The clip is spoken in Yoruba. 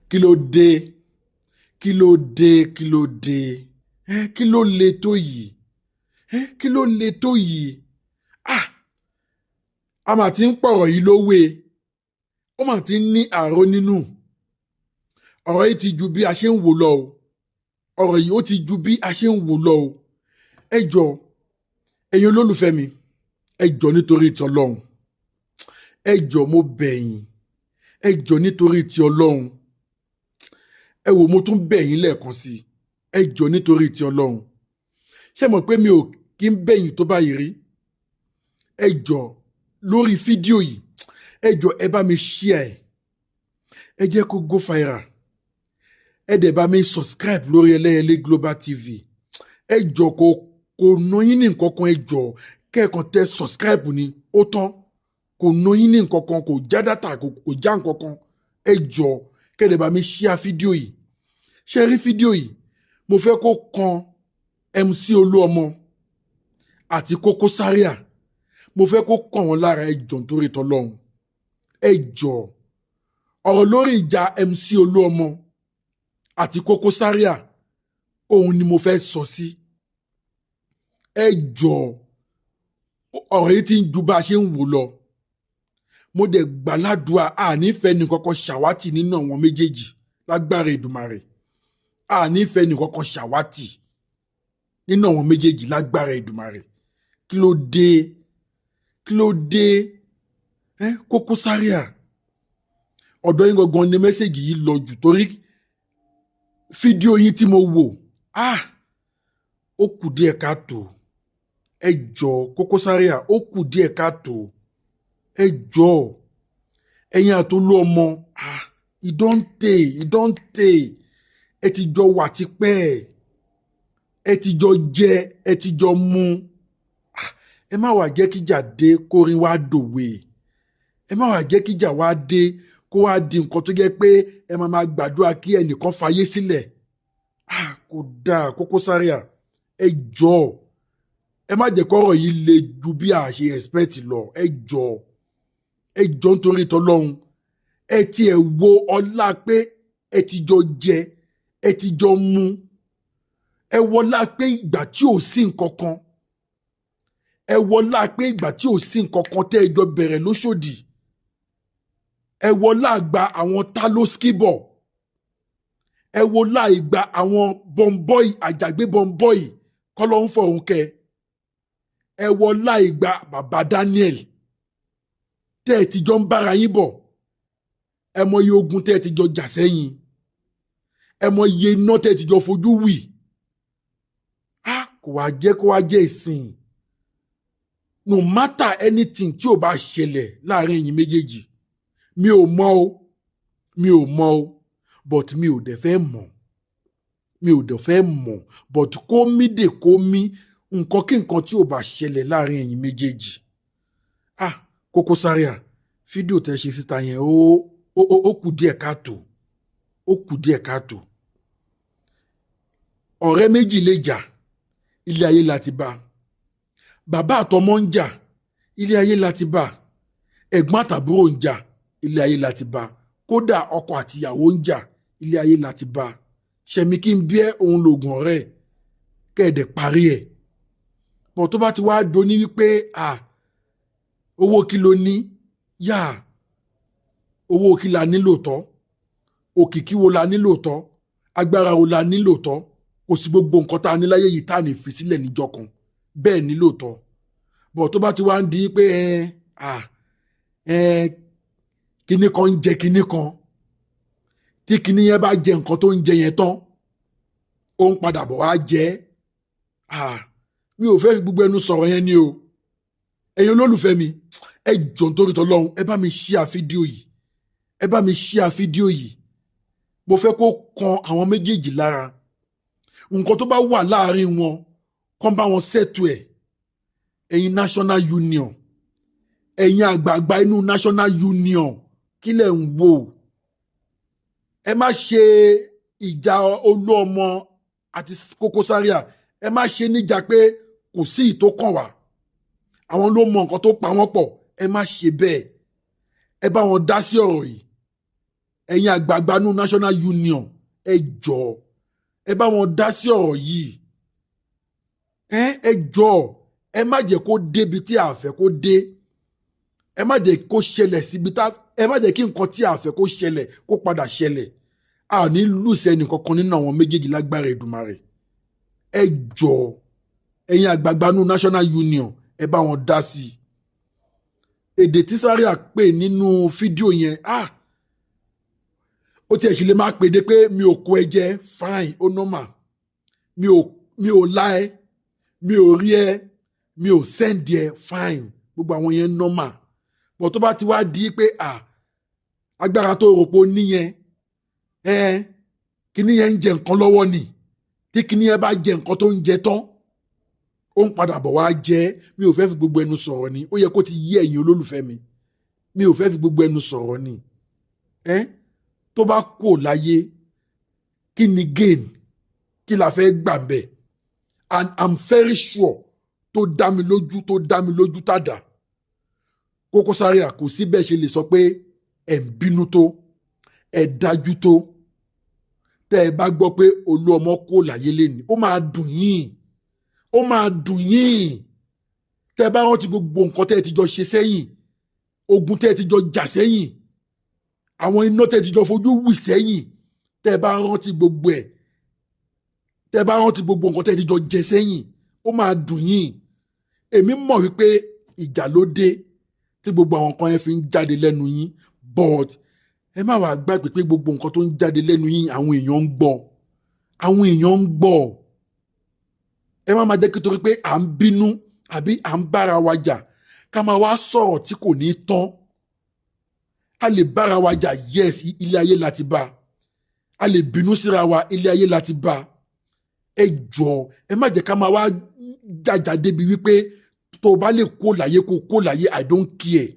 Kí ló dé? Kí ló dé? Kí ló dé? Kí ló le tó yìí? Kí ló le tó yìí? Ah! A mà ti ń pọ̀rọ̀ yìí lówe. Ó mà ti ń ní àárọ̀ nínú. Ọ̀rọ̀ yìí ti ju bí a ṣe ń wò lọ o. Ọ̀rọ̀ yìí ó ti ju bí a ṣe ń wò lọ o. Ẹ jọ̀ọ́, ẹ̀yin olólùfẹ́ mi, ẹ jọ̀ọ́ nítorí ti Ọlọ́run. Ẹ jọ̀ọ́ mo bẹ̀ yín. Ẹ jọ̀ọ́ nítorí ti Ọlọ́run. Ẹ wò mo tún bẹ̀ yín lẹ́ẹ̀kan sí i. Ẹ jọ̀ọ́ nítorí ti Ọlọ́run. Ṣé mọ̀ pé mi ò kí ń bẹ̀ yín tó báyìí rí? Ẹ jọ̀ọ́ lórí fídíò yìí. Ẹ jọ̀ọ́ ẹ bá mi share ẹ̀. Ẹ jẹ́ kó go viral. Ẹ dẹ̀ bá mi subscribe lórí Ẹlẹ́yẹlé Global TV. Ẹ jọ̀ọ́ kò ná yín ní nǹkan kan. Ẹ jọ̀ọ́ kẹ́ẹ̀kan tẹ subscribe ni ó tán. Kò ná yín ní nǹkan kan, kò já dátà, kò já nǹkan kan. Ẹ jọ̀ọ́ kẹ́ẹ̀dẹ̀ bá mi share fídíò yìí. Ṣé rí fídíò yìí? Mo fẹ́ kó kan MC Olúọmọ àti Koko Zaria. Mo fẹ́ kó kàn wọ́n lára. Ẹ jọ̀ọ́ nítorí t'Ọlọ́run. Ẹ jọ̀ọ́ ọ̀rọ̀ lórí ìjà MC Olúọmọ àti Koko Zaria òun ni mo fẹ́ sọ sí. Ẹ jọ̀ọ́ ọ̀rọ̀ yìí ti ń ju bá a ṣe ń wò lọ. Mo dẹ̀ gbàládùá ànífẹ́ nìkankan ṣàwátì nínú àwọn méjèèjì lágbára Èdùmàrè. Ànífẹ́ nìkankan ṣàwátì nínú àwọn méjèèjì lágbára Èdùmàrè. Kí ló dé? Kí ló dé? Koko Zaria, ọ̀dọ̀ yín gangan ni mẹ́sẹ̀gì yìí lọ jù torí fídíò yín tí mo wò ó kù díẹ̀ káàtó. Ẹ jọ̀ọ́ Koko Zaria, ó kù díẹ̀ káàtó. Ẹ jọ̀ọ́ ẹ̀yin àti Olúọmọ ìdọ́ǹtè ẹ ti jọ wà tipẹ́. Ẹ ti jọ jẹ, ẹ ti jọ mu. Ẹ má wá jẹ́ kíjà dé kórin wá dòwe. Ẹ má wá jẹ́ kíjà wá dé kó wá di nǹkan tó jẹ́ pé ẹ máa gbàdúrà kí ẹnìkan fayé sílẹ̀. Kò dáa Koko Zaria. Ẹ jọ̀ọ́ ẹ má jẹ́ kọ́rọ̀ yìí le ju bí a ṣe expect lọ. Ẹ jọ̀ọ́ nítorí t'Ọlọ́run. Ẹ tiẹ̀ wo ọlá pé ẹ ti jọ jẹ, ẹ ti jọ mu. Ẹ wọlá pé ìgbà tí ò sí nǹkan kan. Ẹ wọlá pé ìgbà tí ò sí nǹkan kan tẹ́ ẹ jọ bẹ̀rẹ̀ lóṣòdì. Ẹ wọlá gba àwọn Taloskibọ̀. Ẹ wọlá ìgbà àwọn bọ̀m̀bọ́ì àjàgbé bọ̀m̀bọ́ì kọ́lọ́ ń fọ̀run kẹ́. Ẹ wọlá ìgbà bàbá Daniel tẹ́ ẹ ti jọ ń bára yín bọ̀. Ẹ mọ iye ogun tẹ́ ẹ ti jọ jà sẹ́yìn. Ẹ mọ iye iná tẹ́ ẹ ti jọ fojú wì. Kò wá jẹ́ kó wá jẹ́ ìsìn. No matter anything tí ò bá ṣẹlẹ̀ láàrin ẹ̀yin méjèèjì. Mi ò mọ̀ o. But mi ò dẹ̀ fẹ́ mọ̀. But kó mí dè kó mí nǹkan kí nǹkan tí ò bá ṣẹlẹ̀ láàrin ẹ̀yin méjèèjì. Koko Zaria, fídíò tẹ́ ṣe síta yẹn ó kù díẹ̀ káàtó. Ó kù díẹ̀ káàtó. Ọ̀rẹ́ méjì lè jà, ilé ayé láti bá. Bàbá àtọmọ ń jà, ilé ayé láti bá. Ẹ̀gbọ́n àtàbúrò ń jà, ilé ayé láti bá. Kódà ọkọ àtìyàwó ń jà, ilé ayé láti bá. Ṣẹ̀mí kí n bí ẹ́ òun lògùn ọ̀rẹ́ kẹ́ẹ̀dẹ̀ parí ẹ̀. Bọ̀ tó bá ti wá doni wípé owó kí ló ní? Owó kí la ní lóòótọ́? Òkìkí wo la ní lóòótọ́? Agbára wo la ní lóòótọ́? Kò sí gbogbo nǹkan tá a ní láyé yìí tá a ní fi sílẹ̀ níjọ́ kan. Bẹ́ẹ̀ ní lóòótọ́. Bọ̀ tó bá ti wá ń di pé kíní kan ń jẹ kíní kan. Tí kíní yẹn bá jẹ nǹkan tó ń jẹ yẹn tán, ó ń padà bọ̀ wá jẹ. Mi ò fẹ́ fi gbogbo ẹnu sọ̀rọ̀ yẹn ni o. Ẹ̀yin olólùfẹ́ mi, ẹ jọ̀ọ́ nítorí t'Ọlọ́run, ẹ bá mi share fídíò yìí. Ẹ bá mi share fídíò yìí. Mo fẹ́ kó kan àwọn méjèèjì lára. Nǹkan tó bá wà láàrin wọn, kàn bá wọn settle ẹ̀. Ẹ̀yin National Union. Ẹ̀yin àgbààgbà inú National Union. Kí lẹ̀ ń wò? Ẹ má ṣe ìjà Olúọmọ àti Koko Zaria. Ẹ má ṣe níjà pé kò sí ìtó kàn wá. Àwọn ló mọ nǹkan tó pa wọ́n pọ̀. Ẹ má ṣe bẹ́ẹ̀. Ẹ bá wọn dá sí ọ̀rọ̀ yìí. ẹ̀yin àgbààgbà nú National Union ẹ jọ̀ọ́ ẹ bá wọn dá sí ọ̀rọ̀ yìí ẹ jọ̀ọ́ ẹ má jẹ́ kó débi tí a fẹ́ kó dé ẹ má jẹ́ kó ṣẹlẹ̀ síbi tá ẹ má jẹ́ kí nǹkan tí a fẹ́ kó ṣẹlẹ̀ kó padà ṣẹlẹ̀ a ní lùsẹ̀ nìkankan nínú àwọn méjèèjì lágbára Èdùmàrè ẹ jọ̀ọ́ ẹ̀yin àgbààgbà nú National Union ẹ bá wọn dá sí i èdè tí Zaria pè nínú fídíò yẹn ó tiẹ̀ sì lè máa pèdé pé mi ò kó ẹ jẹ fine ó normal mi ò lá ẹ mi ò rí ẹ mi ò send ẹ fine gbogbo àwọn yẹn normal but tó bá ti wá di pé agbára tó rò pé ó níyẹn kíní yẹn ń jẹ nǹkan lọ́wọ́ ni tí kíní yẹn bá jẹ nǹkan tó ń jẹ tán ó ń padà bọ̀ wá jẹ́ mi ò fẹ́ fi gbogbo ẹnu sọ̀rọ̀ ni ó yẹ kó ti yí ẹ̀yin olólùfẹ́ mi ò fẹ́ fi gbogbo ẹnu sọ̀rọ̀ ni tó bá kú láyé kí ni gain kí la fẹ́ gbà ń bẹ̀ and I'm very sure tó dá mi lójú tàdá Koko Zaria kò sí bẹ́ẹ̀ ṣe lè sọ pé ẹ̀ ń bínú tó ẹ̀ dájú tó tẹ́ ẹ bá gbọ́ pé Olúọmọ kú láyé lẹ́ni ó máa dùn yín tẹ́ ẹ bá rántí gbogbo nǹkan tẹ́ ẹ ti jọ ṣe sẹ́yìn ogun tẹ́ ẹ ti jọ jà sẹ́yìn àwọn iná tẹ́ ẹ ti jọ fojú wì sẹ́yìn tẹ́ ẹ bá rántí gbogbo ẹ̀ tẹ́ ẹ bá rántí gbogbo nǹkan tẹ́ ẹ ti jọ jẹ sẹ́yìn ó máa dùn yín èmi mọ̀ wípé ìjà ló dé tí gbogbo àwọn nǹkan yẹn fi ń jáde lẹ́nu yín but ẹ má wàá gbàgbé pé gbogbo nǹkan tó ń jáde lẹ́nu yín àwọn èèyàn ń gbọ́ ẹ má máa jẹ́ kí torí pé à ń bínú àbí à ń bára wa jà ká máa wá sọ̀rọ̀ tí kò ní tán a lè bára wa jà yes ilé ayé láti bá a lè bínú síra wa ilé ayé láti bá ẹ jọ̀ọ́ ẹ má jẹ́ ká máa wá jàjà débi wípé tó o bá lè kó láyé kó láyé I don't care